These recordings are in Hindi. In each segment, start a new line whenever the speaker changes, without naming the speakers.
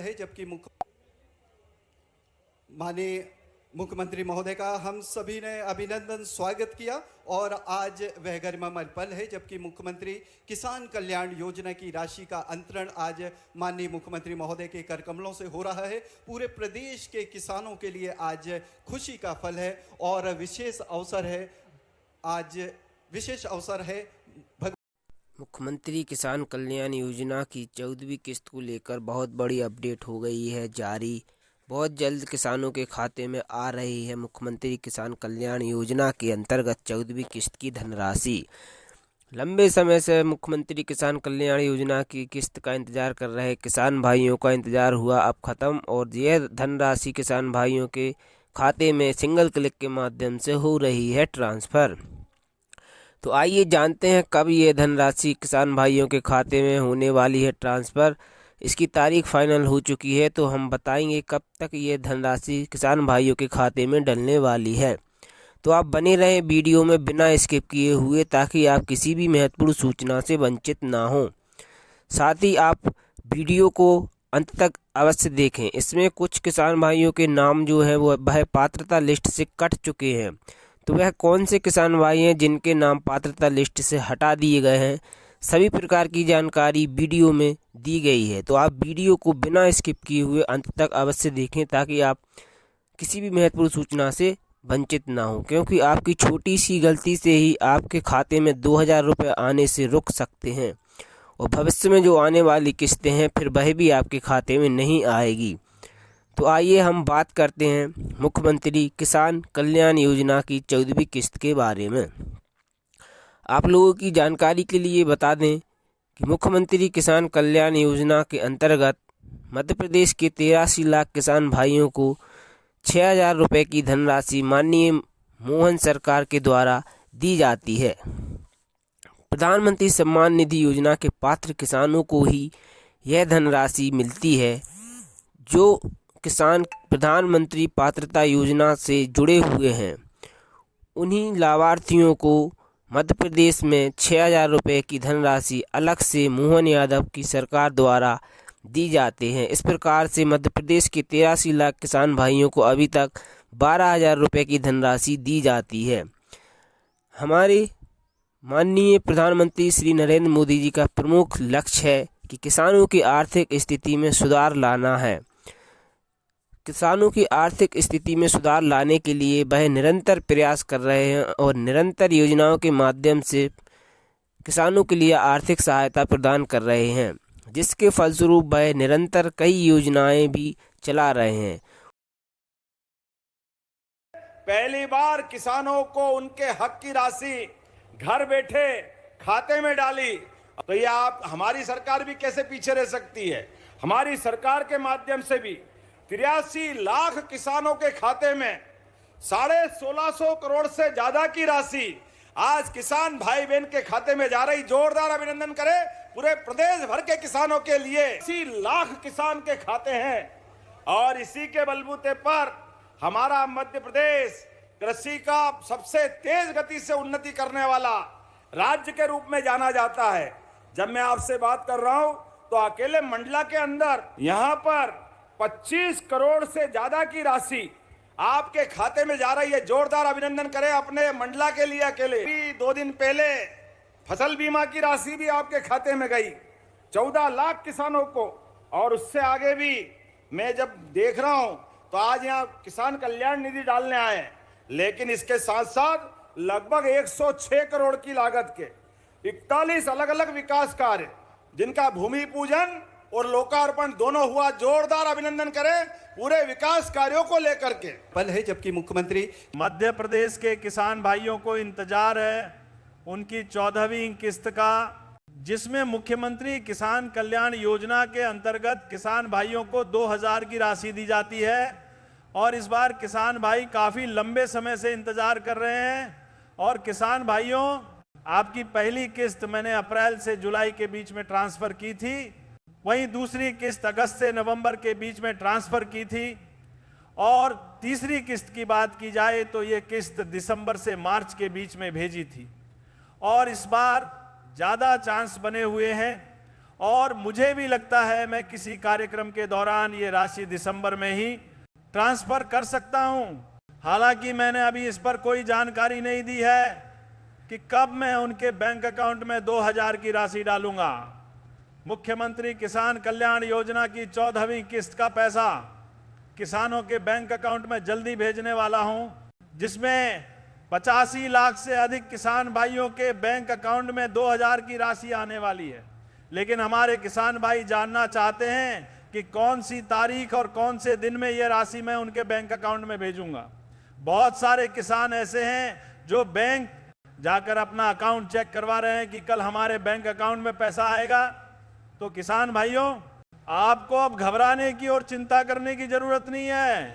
है जबकि माननीय मुख्यमंत्री महोदय का हम सभी ने अभिनंदन स्वागत किया और आज वह गरिमामय पल है जबकि मुख्यमंत्री किसान कल्याण योजना की राशि का अंतरण आज माननीय मुख्यमंत्री महोदय के कर कमलों से हो रहा है। पूरे प्रदेश के किसानों के लिए आज खुशी का पल है और विशेष अवसर है। आज विशेष अवसर है।
मुख्यमंत्री किसान कल्याण योजना की 14वीं किस्त को लेकर बहुत बड़ी अपडेट हो गई है जारी। बहुत जल्द किसानों के खाते में आ रही है मुख्यमंत्री किसान कल्याण योजना के अंतर्गत 14वीं किस्त की धनराशि। लंबे समय से मुख्यमंत्री किसान कल्याण योजना की किस्त का इंतजार कर रहे किसान भाइयों का इंतजार हुआ अब ख़त्म और यह धनराशि किसान भाइयों के खाते में सिंगल क्लिक के माध्यम से हो रही है ट्रांसफ़र। तो आइए जानते हैं कब ये धनराशि किसान भाइयों के खाते में होने वाली है ट्रांसफ़र। इसकी तारीख फाइनल हो चुकी है तो हम बताएंगे कब तक ये धनराशि किसान भाइयों के खाते में डलने वाली है। तो आप बने रहें वीडियो में बिना स्किप किए हुए ताकि आप किसी भी महत्वपूर्ण सूचना से वंचित ना हो। साथ ही आप वीडियो को अंत तक अवश्य देखें। इसमें कुछ किसान भाइयों के नाम जो है वह पात्रता लिस्ट से कट चुके हैं। तो वह कौन से किसान भाई हैं जिनके नाम पात्रता लिस्ट से हटा दिए गए हैं, सभी प्रकार की जानकारी वीडियो में दी गई है। तो आप वीडियो को बिना स्किप किए हुए अंत तक अवश्य देखें ताकि आप किसी भी महत्वपूर्ण सूचना से वंचित ना हो, क्योंकि आपकी छोटी सी गलती से ही आपके खाते में 2000 रुपये आने से रुक सकते हैं और भविष्य में जो आने वाली किस्तें हैं फिर वह भी आपके खाते में नहीं आएगी। तो आइए हम बात करते हैं मुख्यमंत्री किसान कल्याण योजना की 14वीं किस्त के बारे में। आप लोगों की जानकारी के लिए बता दें कि मुख्यमंत्री किसान कल्याण योजना के अंतर्गत मध्य प्रदेश के 83 लाख किसान भाइयों को 6000 रुपये की धनराशि माननीय मोहन सरकार के द्वारा दी जाती है। प्रधानमंत्री सम्मान निधि योजना के पात्र किसानों को ही यह धनराशि मिलती है। जो किसान प्रधानमंत्री पात्रता योजना से जुड़े हुए हैं उन्हीं लाभार्थियों को मध्य प्रदेश में 6000 रुपये की धनराशि अलग से मोहन यादव की सरकार द्वारा दी जाते हैं। इस प्रकार से मध्य प्रदेश के 83 लाख किसान भाइयों को अभी तक 12000 रुपये की धनराशि दी जाती है। हमारे माननीय प्रधानमंत्री श्री नरेंद्र मोदी जी का प्रमुख लक्ष्य है कि किसानों की आर्थिक स्थिति में सुधार लाना है। किसानों की आर्थिक स्थिति में सुधार लाने के लिए वह निरंतर प्रयास कर रहे हैं और निरंतर योजनाओं के माध्यम से किसानों के लिए आर्थिक सहायता प्रदान कर रहे हैं, जिसके फलस्वरूप वह निरंतर कई योजनाएं भी चला रहे हैं।
पहली बार किसानों को उनके हक की राशि घर बैठे खाते में डाली। तो ये आप हमारी सरकार भी कैसे पीछे रह सकती है। हमारी सरकार के माध्यम से भी 83 लाख किसानों के खाते में 1650 करोड़ से ज्यादा की राशि आज किसान भाई बहन के खाते में जा रही। जोरदार अभिनंदन करें पूरे प्रदेश भर के किसानों के लिए। 80 लाख किसान के खाते हैं और इसी के बलबूते पर हमारा मध्य प्रदेश कृषि का सबसे तेज गति से उन्नति करने वाला राज्य के रूप में जाना जाता है। जब मैं आपसे बात कर रहा हूं तो अकेले मंडला के अंदर यहां पर 25 करोड़ से ज्यादा की राशि आपके खाते में जा रही है। जोरदार अभिनंदन करें अपने मंडला के लिए। अकेले 2 दिन पहले फसल बीमा की राशि भी आपके खाते में गई 14 लाख किसानों को। और उससे आगे भी मैं जब देख रहा हूं तो आज यहां किसान कल्याण निधि डालने आए हैं, लेकिन इसके साथ साथ लगभग 106 करोड़ की लागत के 41 अलग अलग विकास कार्य जिनका भूमि पूजन और लोकार्पण दोनों हुआ। जोरदार अभिनंदन करें पूरे विकास कार्यों को लेकर के।
पल है जबकि मुख्यमंत्री
मध्य प्रदेश के किसान भाइयों को इंतजार है उनकी 14वीं किस्त का, जिसमें मुख्यमंत्री किसान कल्याण योजना के अंतर्गत किसान भाइयों को 2000 की राशि दी जाती है। और इस बार किसान भाई काफी लंबे समय से इंतजार कर रहे हैं। और किसान भाइयों, आपकी पहली किस्त मैंने अप्रैल से जुलाई के बीच में ट्रांसफर की थी, वहीं दूसरी किस्त अगस्त से नवंबर के बीच में ट्रांसफर की थी और तीसरी किस्त की बात की जाए तो ये किस्त दिसंबर से मार्च के बीच में भेजी थी। और इस बार ज़्यादा चांस बने हुए हैं और मुझे भी लगता है मैं किसी कार्यक्रम के दौरान ये राशि दिसंबर में ही ट्रांसफर कर सकता हूं। हालांकि मैंने अभी इस पर कोई जानकारी नहीं दी है कि कब मैं उनके बैंक अकाउंट में 2000 की राशि डालूंगा। मुख्यमंत्री किसान कल्याण योजना की 14वीं किस्त का पैसा किसानों के बैंक अकाउंट में जल्दी भेजने वाला हूं, जिसमें 85 लाख से अधिक किसान भाइयों के बैंक अकाउंट में 2000 की राशि आने वाली है। लेकिन हमारे किसान भाई जानना चाहते हैं कि कौन सी तारीख और कौन से दिन में यह राशि मैं उनके बैंक अकाउंट में भेजूंगा। बहुत सारे किसान ऐसे हैं जो बैंक जाकर अपना अकाउंट चेक करवा रहे हैं कि कल हमारे बैंक अकाउंट में पैसा आएगा। तो किसान भाइयों, आपको अब घबराने की और चिंता करने की जरूरत नहीं है,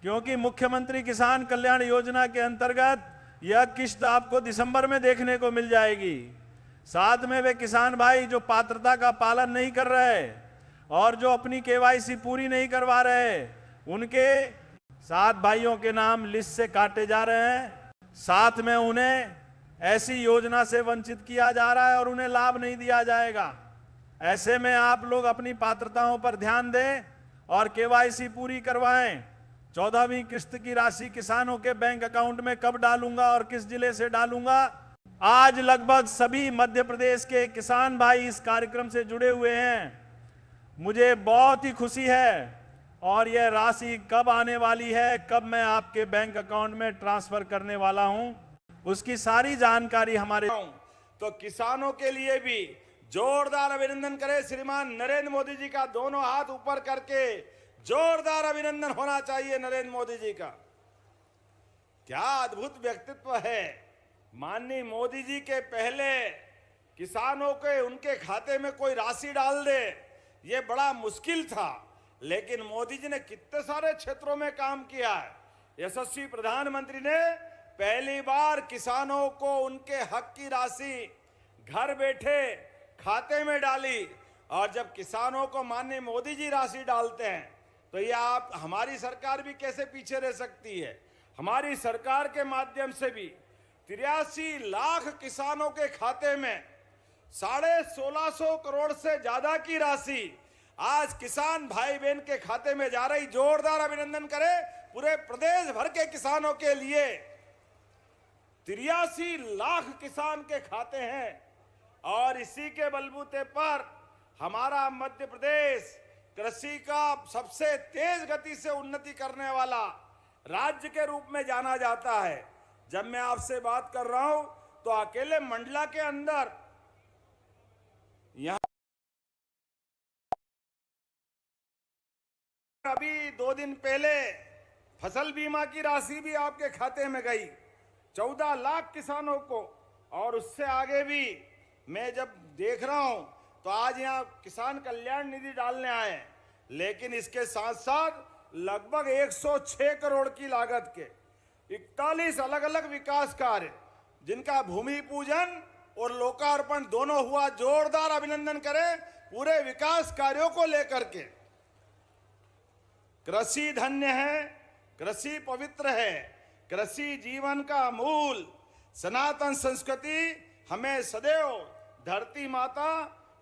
क्योंकि मुख्यमंत्री किसान कल्याण योजना के अंतर्गत यह किस्त आपको दिसंबर में देखने को मिल जाएगी। साथ में वे किसान भाई जो पात्रता का पालन नहीं कर रहे और जो अपनी केवाईसी पूरी नहीं करवा रहे, उनके 7 भाइयों के नाम लिस्ट से काटे जा रहे हैं। साथ में उन्हें ऐसी योजना से वंचित किया जा रहा है और उन्हें लाभ नहीं दिया जाएगा। ऐसे में आप लोग अपनी पात्रताओं पर ध्यान दें और केवाईसी पूरी करवाएं। 14वीं किस्त की राशि किसानों के बैंक अकाउंट में कब डालूंगा और किस जिले से डालूंगा, आज लगभग सभी मध्य प्रदेश के किसान भाई इस कार्यक्रम से जुड़े हुए हैं। मुझे बहुत ही खुशी है। और यह राशि कब आने वाली है, कब मैं आपके बैंक अकाउंट में ट्रांसफर करने वाला हूं, उसकी सारी जानकारी हमारे।
तो किसानों के लिए भी जोरदार अभिनंदन करें श्रीमान नरेंद्र मोदी जी का। दोनों हाथ ऊपर करके जोरदार अभिनंदन होना चाहिए नरेंद्र मोदी जी का। क्या अद्भुत व्यक्तित्व है। माननीय मोदी जी के पहले किसानों के उनके खाते में कोई राशि डाल दे, ये बड़ा मुश्किल था, लेकिन मोदी जी ने कितने सारे क्षेत्रों में काम किया है। यशस्वी प्रधानमंत्री ने पहली बार किसानों को उनके हक की राशि घर बैठे खाते में डाली। और जब किसानों को माननीय मोदी जी राशि डालते हैं तो ये आप हमारी सरकार भी कैसे पीछे रह सकती है। हमारी सरकार के माध्यम से भी 83 लाख किसानों के खाते में 1650 करोड़ से ज्यादा की राशि आज किसान भाई बहन के खाते में जा रही। जोरदार अभिनंदन करें पूरे प्रदेश भर के किसानों के लिए। 83 लाख किसान के खाते हैं और इसी के बलबूते पर हमारा मध्य प्रदेश कृषि का सबसे तेज गति से उन्नति करने वाला राज्य के रूप में जाना जाता है। जब मैं आपसे बात कर रहा हूं तो अकेले मंडला के अंदर यहां अभी 2 दिन पहले फसल बीमा की राशि भी आपके खाते में गई 14 लाख किसानों को। और उससे आगे भी मैं जब देख रहा हूं तो आज यहां किसान कल्याण निधि डालने आए, लेकिन इसके साथ साथ लगभग 106 करोड़ की लागत के 41 अलग अलग विकास कार्य जिनका भूमि पूजन और लोकार्पण दोनों हुआ। जोरदार अभिनंदन करें पूरे विकास कार्यों को लेकर के। कृषि धन्य है, कृषि पवित्र है, कृषि जीवन का मूल। सनातन संस्कृति हमें सदैव धरती माता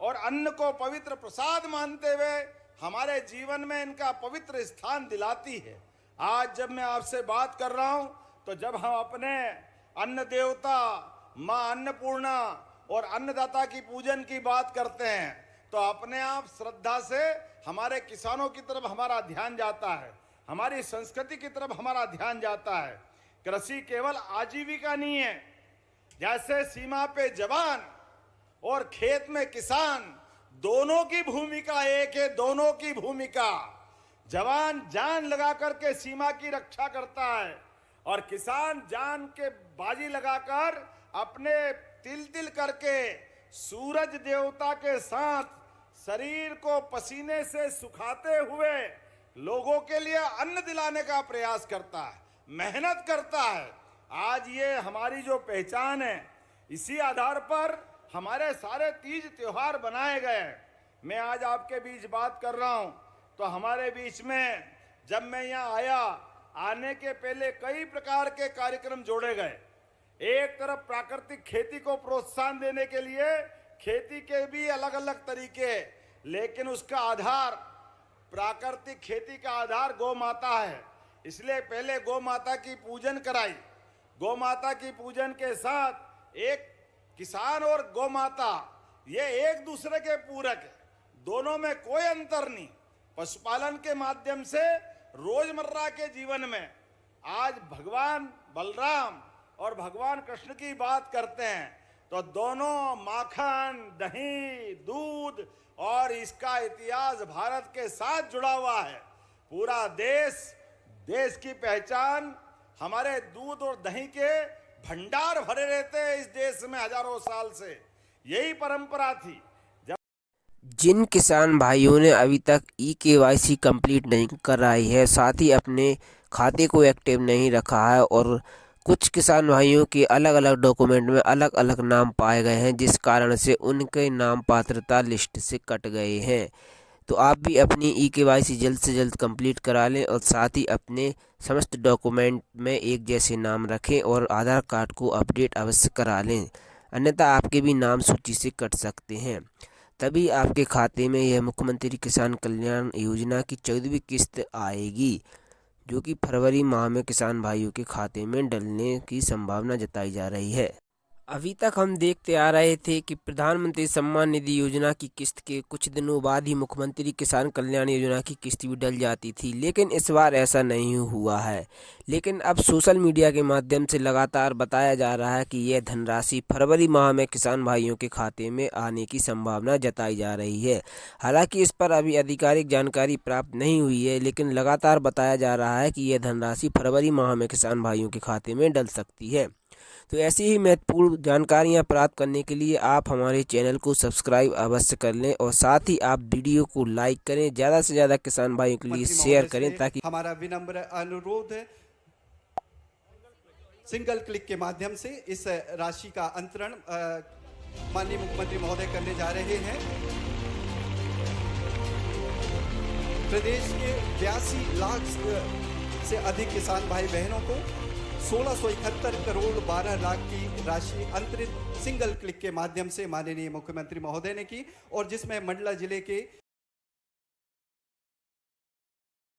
और अन्न को पवित्र प्रसाद मानते हुए हमारे जीवन में इनका पवित्र स्थान दिलाती है। आज जब मैं आपसे बात कर रहा हूं तो जब हम अपने अन्न देवता मां अन्नपूर्णा और अन्नदाता की पूजन की बात करते हैं तो अपने आप श्रद्धा से हमारे किसानों की तरफ हमारा ध्यान जाता है, हमारी संस्कृति की तरफ हमारा ध्यान जाता है। कृषि केवल आजीविका नहीं है। जैसे सीमा पे जवान और खेत में किसान, दोनों की भूमिका एक है। दोनों की भूमिका, जवान जान लगा करके सीमा की रक्षा करता है और किसान जान के बाजी लगाकर अपने तिल तिल करके सूरज देवता के साथ शरीर को पसीने से सुखाते हुए लोगों के लिए अन्न दिलाने का प्रयास करता है, मेहनत करता है। आज ये हमारी जो पहचान है, इसी आधार पर हमारे सारे तीज त्योहार बनाए गए। मैं आज आपके बीच बात कर रहा हूं तो हमारे बीच में जब मैं यहाँ आया, आने के पहले कई प्रकार के कार्यक्रम जोड़े गए। एक तरफ प्राकृतिक खेती को प्रोत्साहन देने के लिए खेती के भी अलग अलग तरीके हैं, लेकिन उसका आधार, प्राकृतिक खेती का आधार गौ माता है। इसलिए पहले गौ माता की पूजन कराई। गौ माता की पूजन के साथ एक किसान और गौ माता ये एक दूसरे के पूरक है, दोनों में कोई अंतर नहीं। पशुपालन के माध्यम से रोजमर्रा के जीवन में आज भगवान बलराम और भगवान कृष्ण की बात करते हैं तो दोनों माखन, दही, दूध और इसका इतिहास भारत के साथ जुड़ा हुआ है। पूरा देश की पहचान हमारे दूध और दही के भंडार भरे रहते हैं इस देश में हजारों साल से, यही परंपरा थी।
जिन किसान भाइयों ने अभी तक KYC कंप्लीट नहीं कराई है, साथ ही अपने खाते को एक्टिव नहीं रखा है और कुछ किसान भाइयों के अलग अलग डॉक्यूमेंट में अलग अलग नाम पाए गए हैं, जिस कारण से उनके नाम पात्रता लिस्ट से कट गए हैं, तो आप भी अपनी KYC जल्द से जल्द कंप्लीट करा लें और साथ ही अपने समस्त डॉक्यूमेंट में एक जैसे नाम रखें और आधार कार्ड को अपडेट अवश्य करा लें, अन्यथा आपके भी नाम सूची से कट सकते हैं। तभी आपके खाते में यह मुख्यमंत्री किसान कल्याण योजना की 14वीं किस्त आएगी, जो कि फरवरी माह में किसान भाइयों के खाते में डलने की संभावना जताई जा रही है। अभी तक हम देखते आ रहे थे कि प्रधानमंत्री सम्मान निधि योजना की किस्त के कुछ दिनों बाद ही मुख्यमंत्री किसान कल्याण योजना की किस्त भी डल जाती थी, लेकिन इस बार ऐसा नहीं हुआ है। लेकिन अब सोशल मीडिया के माध्यम से लगातार बताया जा रहा है कि यह धनराशि फरवरी माह में किसान भाइयों के खाते में आने की संभावना जताई जा रही है। हालांकि इस पर अभी आधिकारिक जानकारी प्राप्त नहीं हुई है, लेकिन लगातार बताया जा रहा है कि यह धनराशि फरवरी माह में किसान भाइयों के खाते में डल सकती है। तो ऐसी ही महत्वपूर्ण जानकारियां प्राप्त करने के लिए आप हमारे चैनल को सब्सक्राइब अवश्य कर लें और साथ ही आप वीडियो को लाइक करें, ज़्यादा से ज़्यादा किसान भाइयों के लिए शेयर करें, ताकि
हमारा विनम्र अनुरोध है सिंगल क्लिक के माध्यम से इस राशि का अंतरण माननीय मुख्यमंत्री महोदय करने जा रहे हैं। प्रदेश के 82 लाख से अधिक किसान भाई बहनों को 1671 करोड़ 12 लाख की राशि अंतरित सिंगल क्लिक के माध्यम से माननीय मुख्यमंत्री महोदय ने की, और जिसमें मंडला जिले के